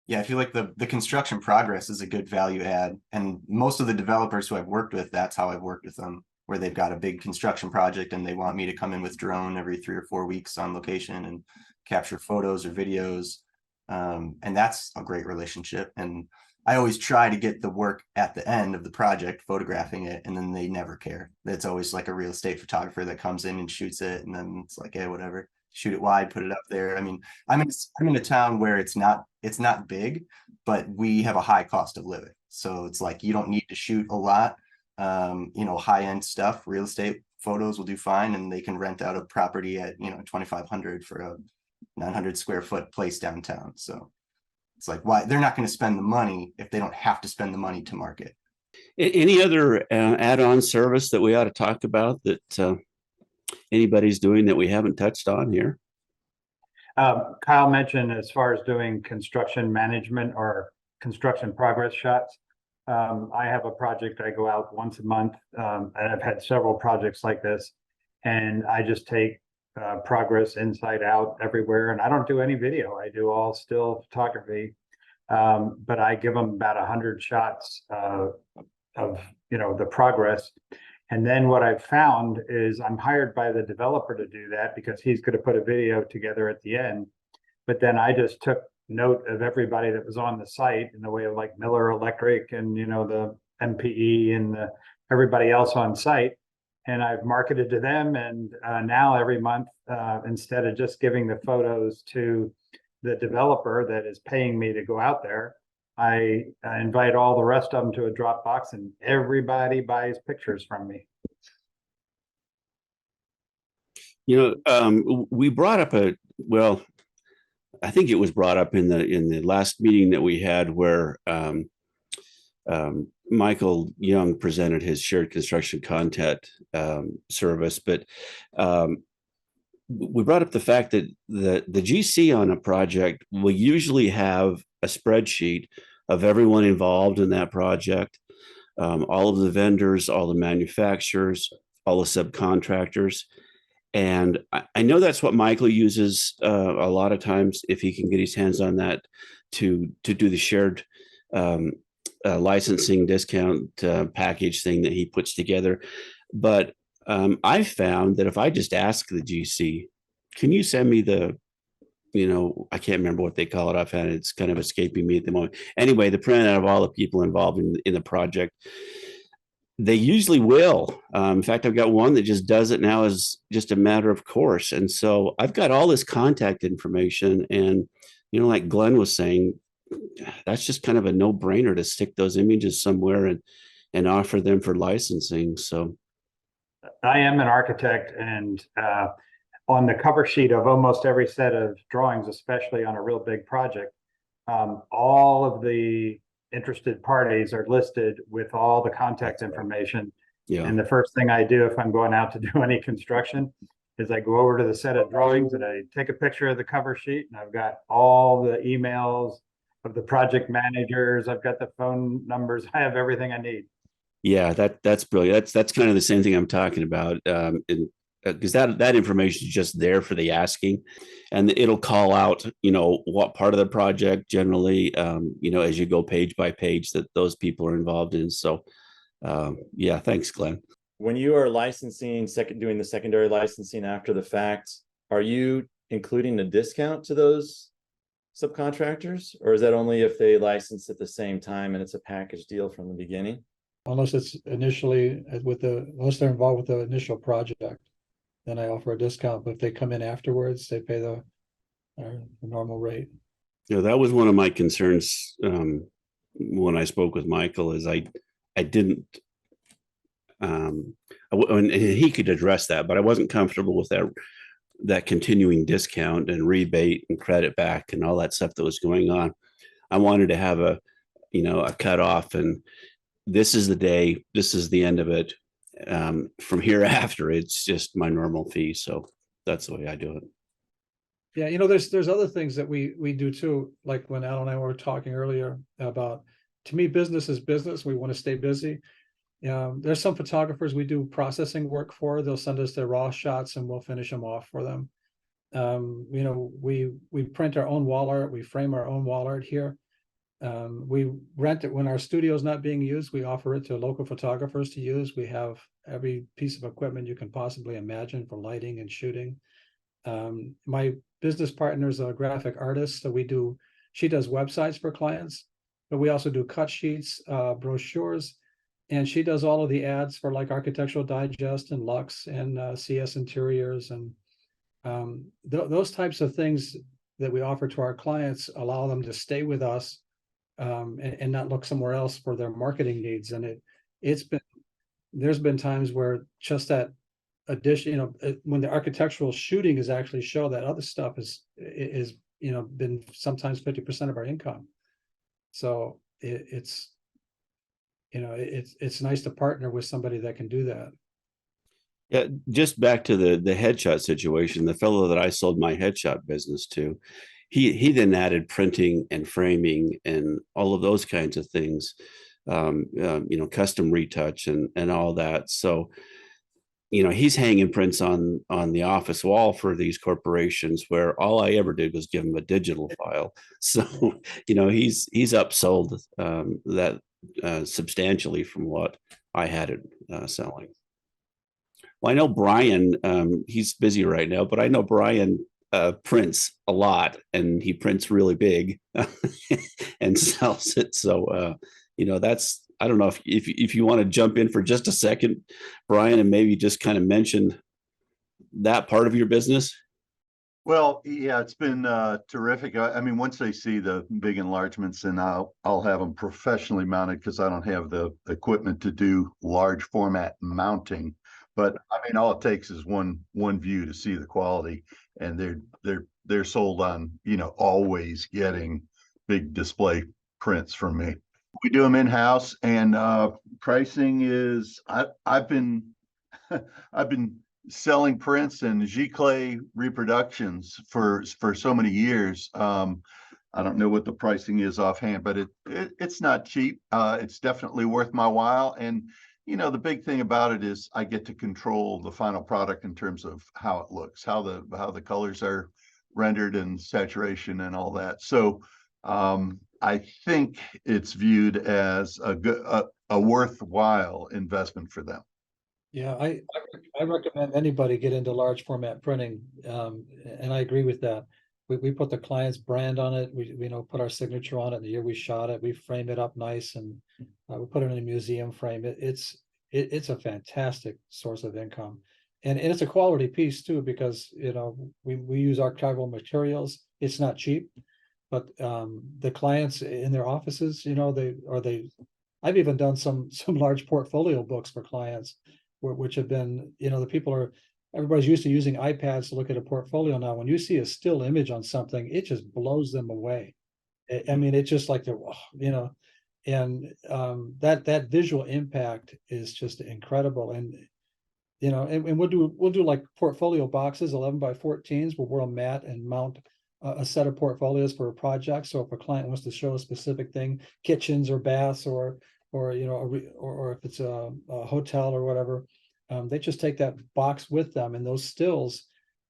Speaker 7: Yeah, I feel like the construction progress is a good value add. And most of the developers who I've worked with, that's how I've worked with them, where they've got a big construction project and they want me to come in with drone every 3 or 4 weeks on location and capture photos or videos. And that's a great relationship. And I always try to get the work at the end of the project, photographing it, and then they never care. It's always like a real estate photographer that comes in and shoots it, and then it's like, hey, whatever, shoot it wide, put it up there. I mean, I'm in a town where it's not big, but we have a high cost of living. So it's like you don't need to shoot a lot. You know, high-end stuff, real estate photos will do fine, and they can rent out a property at, you know, 2,500 for a 900 square foot place downtown. So it's like, why they're not going to spend the money if they don't have to spend the money to market.
Speaker 2: Any other add-on service that we ought to talk about that anybody's doing that we haven't touched on here?
Speaker 4: Kyle mentioned as far as doing construction management or construction progress shots. I have a project I go out once a month, and I've had several projects like this, and I just take progress inside out everywhere, and I don't do any video. I do all still photography, but I give them about 100 shots of, you know, the progress. And then what I've found is I'm hired by the developer to do that because he's going to put a video together at the end. But then I just took note of everybody that was on the site in the way of like Miller Electric and, you know, the MPE and everybody else on site. And I've marketed to them. And now every month, instead of just giving the photos to the developer that is paying me to go out there, I invite all the rest of them to a Dropbox, and everybody buys pictures from me.
Speaker 2: You know, we brought up well, I think it was brought up in the last meeting that we had where Michael Young presented his shared construction content service, but we brought up the fact that the GC on a project will usually have a spreadsheet of everyone involved in that project, all of the vendors, all the manufacturers, all the subcontractors. And I know that's what Michael uses a lot of times if he can get his hands on that to do the shared licensing discount package thing that he puts together. But I found that if I just ask the GC, can you send me the, you know, I can't remember what they call it offhand. It's kind of escaping me at the moment. Anyway, the printout of all the people involved in the project, they usually will. In fact, I've got one that just does it now as just a matter of course. And so I've got all this contact information, and, you know, like Glenn was saying, that's just kind of a no-brainer to stick those images somewhere and offer them for licensing. So
Speaker 4: I am an architect, and on the cover sheet of almost every set of drawings, especially on a real big project, all of the interested parties are listed with all the contact information.
Speaker 2: yeah.
Speaker 4: And the first thing I do if I'm going out to do any construction is I go over to the set of drawings and I take a picture of the cover sheet, and I've got all the emails of the project managers. I've got the phone numbers. I have everything I need.
Speaker 2: Yeah, that's brilliant. That's kind of the same thing I'm talking about. Because that information is just there for the asking, and it'll call out, you know, what part of the project generally, you know, as you go page by page that those people are involved in. So yeah, thanks, Glenn.
Speaker 10: When you are licensing, doing the secondary licensing after the fact, are you including a discount to those subcontractors, or is that only if they license at the same time and it's a package deal from the beginning?
Speaker 3: Unless it's initially unless they're involved with the initial project, then I offer a discount. But if they come in afterwards, they pay the normal rate.
Speaker 2: Yeah, that was one of my concerns when I spoke with Michael. Is I didn't, and he could address that, but I wasn't comfortable with that continuing discount and rebate and credit back and all that stuff that was going on. I wanted to have a cutoff, and this is the day, this is the end of it. From here after, it's just my normal fee. So that's the way I do it.
Speaker 3: Yeah, you know, there's other things that we do too. Like when Al and I were talking earlier about, to me, business is business. We want to stay busy. There's some photographers we do processing work for. They'll send us their raw shots and we'll finish them off for them. You know, we print our own wall art. We frame our own wall art here. We rent it when our studio is not being used. We offer it to local photographers to use. We have every piece of equipment you can possibly imagine for lighting and shooting. My business partner is a graphic artist, so she does websites for clients, but we also do cut sheets, brochures, and she does all of the ads for like Architectural Digest and Lux and CS Interiors, and those types of things that we offer to our clients allow them to stay with us and not look somewhere else for their marketing needs. And there's been times where just that addition, when the architectural shooting is actually show, that other stuff is been sometimes 50% of our income. So it's nice to partner with somebody that can do that.
Speaker 2: Yeah, just back to the headshot situation, the fellow that I sold my headshot business to, he then added printing and framing and all of those kinds of things, custom retouch and all that. So, he's hanging prints on the office wall for these corporations, where all I ever did was give him a digital file. So, he's upsold that substantially from what I had it selling. Well, I know Brian, he's busy right now, but I know Brian prints a lot, and he prints really big and sells it. So, that's, I don't know if you want to jump in for just a second, Brian, and maybe just kind of mention that part of your business.
Speaker 11: Well, yeah, it's been terrific. I mean, once they see the big enlargements, and I'll have them professionally mounted, because I don't have the equipment to do large format mounting. But I mean, all it takes is one view to see the quality, and they're sold on, always getting big display prints from me. We do them in-house, and pricing is, I've been I've been selling prints and giclée reproductions for so many years. I don't know what the pricing is offhand, but it's not cheap. It's definitely worth my while. And the big thing about it is I get to control the final product in terms of how it looks, how the colors are rendered, and saturation and all that. So I think it's viewed as a worthwhile investment for them.
Speaker 3: Yeah, I recommend anybody get into large format printing, and I agree with that. We put the client's brand on it. We put our signature on it. The year we shot it, we frame it up nice, and we put it in a museum frame. It's a fantastic source of income, and it's a quality piece too, because we use archival materials. It's not cheap, but the clients in their offices, I've even done some large portfolio books for clients, which have been, everybody's used to using iPads to look at a portfolio. Now, when you see a still image on something, it just blows them away. I mean, it's just like and that visual impact is just incredible. And and we'll do like portfolio boxes, 11 by 14s, where we'll mat and mount a set of portfolios for a project. So if a client wants to show a specific thing, kitchens or baths, or if it's a hotel or whatever, they just take that box with them, and those stills,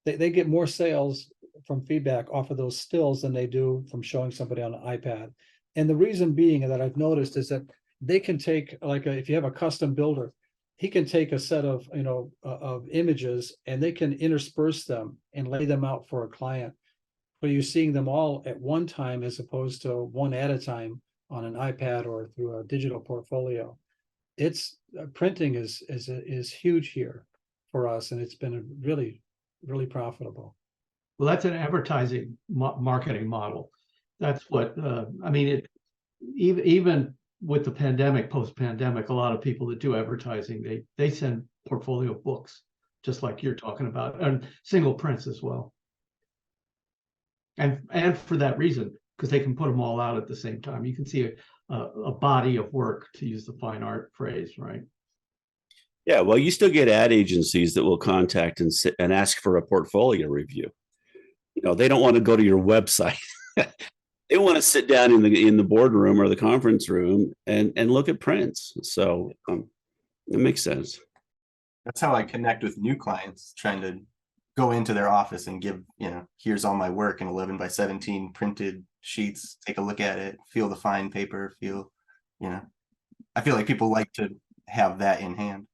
Speaker 3: they get more sales from feedback off of those stills than they do from showing somebody on an iPad. And the reason being that I've noticed is that they can take, like, if you have a custom builder, he can take a set of of images, and they can intersperse them and lay them out for a client, where you're seeing them all at one time as opposed to one at a time on an iPad or through a digital portfolio. It's printing is huge here for us, and it's been really, really profitable.
Speaker 6: Well, that's an advertising marketing model. That's what I mean. Even with the pandemic, post-pandemic, a lot of people that do advertising, they send portfolio books, just like you're talking about, and single prints as well. And for that reason, because they can put them all out at the same time. You can see a body of work, to use the fine art phrase, right?
Speaker 2: Yeah, well, you still get ad agencies that will contact and ask for a portfolio review. They don't want to go to your website. They want to sit down in the boardroom or the conference room and look at prints. So it makes sense.
Speaker 7: That's how I connect with new clients, trying to go into their office and give, here's all my work in 11 by 17 printed sheets. Take a look at it, feel the fine paper, I feel like people like to have that in hand.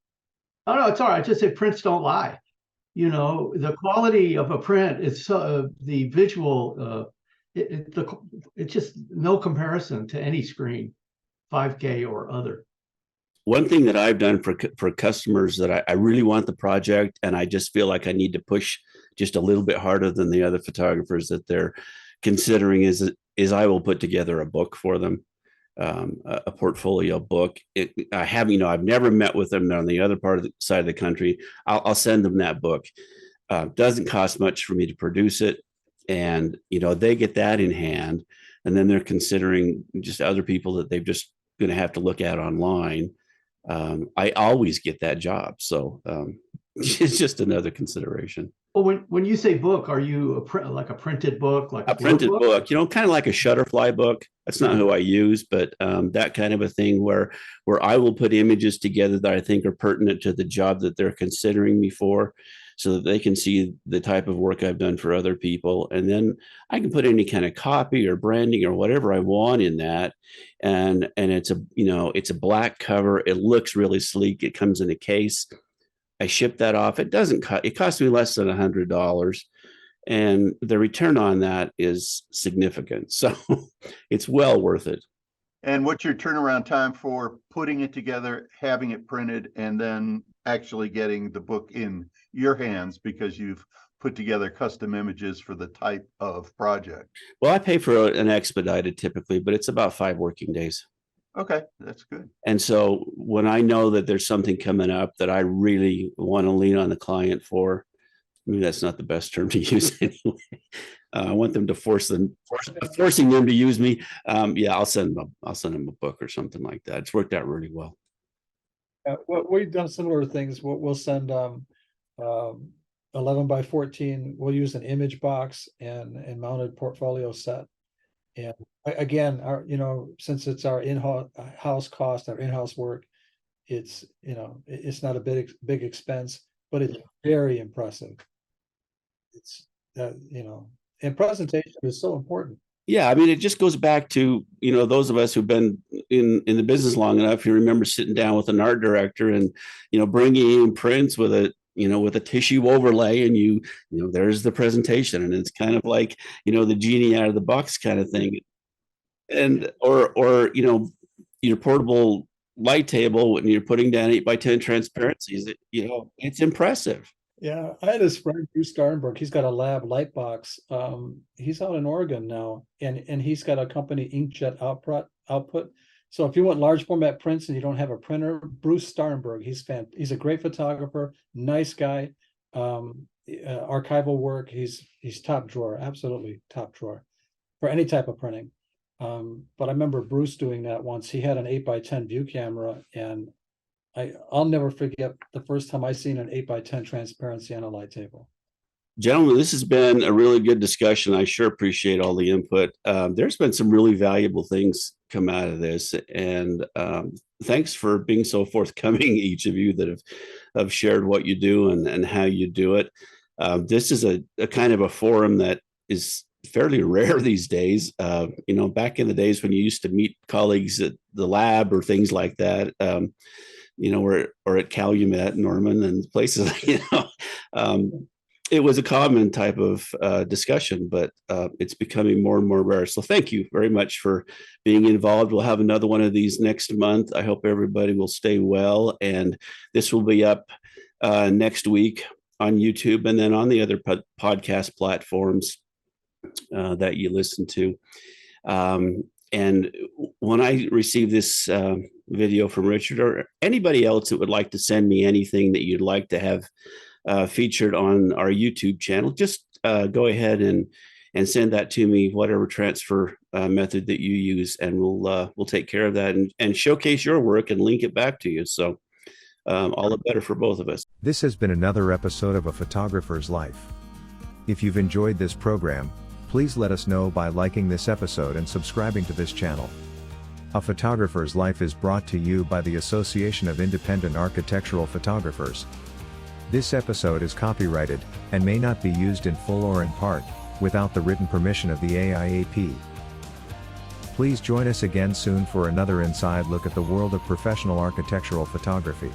Speaker 6: Oh, no, it's all right. Just say prints don't lie. The quality of a print is the visual, it's just no comparison to any screen, 5K or other.
Speaker 2: One thing that I've done for customers that I really want the project, and I just feel like I need to push just a little bit harder than the other photographers that they're considering, is I will put together a book for them. a portfolio book. I have, I've never met with them on the other part of the side of the country. I'll send them that book. Doesn't cost much for me to produce it. And, they get that in hand. And then they're considering just other people that they've just going to have to look at online. I always get that job. So it's just another consideration.
Speaker 6: Well, when you say book, are you like a printed book, like
Speaker 2: a printed book, kind of like a Shutterfly book? That's not who I use, but that kind of a thing where I will put images together that I think are pertinent to the job that they're considering me for, so that they can see the type of work I've done for other people. And then I can put any kind of copy or branding or whatever I want in that. And it's it's a black cover. It looks really sleek. It comes in a case. I ship that off. It costs me less than $100. And the return on that is significant. So it's well worth it.
Speaker 11: And what's your turnaround time for putting it together, having it printed, and then actually getting the book in your hands because you've put together custom images for the type of project?
Speaker 2: Well, I pay for an expedited typically, but it's about 5 working days.
Speaker 11: Okay, that's good.
Speaker 2: And so when I know that there's something coming up that I really want to lean on the client for, maybe that's not the best term to use anyway. I want them to forcing them to use me. I'll send them a book or something like that. It's worked out really well.
Speaker 3: We've done similar things. We'll send 11 by 14. We'll use an image box and mounted portfolio set. And again, since it's our in-house cost, our in-house work, it's not a big expense, but it's very impressive. It's and presentation is so important.
Speaker 2: Yeah, I mean, it just goes back to those of us who've been in the business long enough. You remember sitting down with an art director and bringing in prints with a tissue overlay, and there's the presentation, and it's kind of like the genie out of the box kind of thing, and or your portable light table when you're putting down 8x10 transparencies. It's impressive.
Speaker 3: Yeah, I had his friend Bruce Starnberg. He's got a lab light box. He's out in Oregon now, and he's got a company inkjet output. So if you want large format prints and you don't have a printer, Bruce Starnberg, he's a great photographer, nice guy. Archival work, he's top drawer, absolutely top drawer for any type of printing. But I remember Bruce doing that once. He had an 8x10 view camera, and I'll never forget the first time I seen an 8x10 transparency on a light table.
Speaker 2: Gentlemen, this has been a really good discussion. I sure appreciate all the input. There's been some really valuable things come out of this, and thanks for being so forthcoming, each of you that have shared what you do and how you do it. This is a kind of a forum that is fairly rare these days. Back in the days when you used to meet colleagues at the lab or things like that, or at Calumet, Norman, and places, it was a common type of discussion, but it's becoming more and more rare. So thank you very much for being involved. We'll have another one of these next month. I hope everybody will stay well. And this will be up next week on YouTube and then on the other podcast platforms that you listen to. And when I receive this video from Richard or anybody else that would like to send me anything that you'd like to have featured on our YouTube channel, just go ahead and send that to me, whatever transfer method that you use, and we'll take care of that and showcase your work and link it back to you. So all the better for both of us.
Speaker 1: This has been another episode of A Photographer's Life. If you've enjoyed this program, please let us know by liking this episode and subscribing to this channel. A Photographer's Life is brought to you by the Association of Independent Architectural Photographers. This episode is copyrighted, and may not be used in full or in part, without the written permission of the AIAP. Please join us again soon for another inside look at the world of professional architectural photography.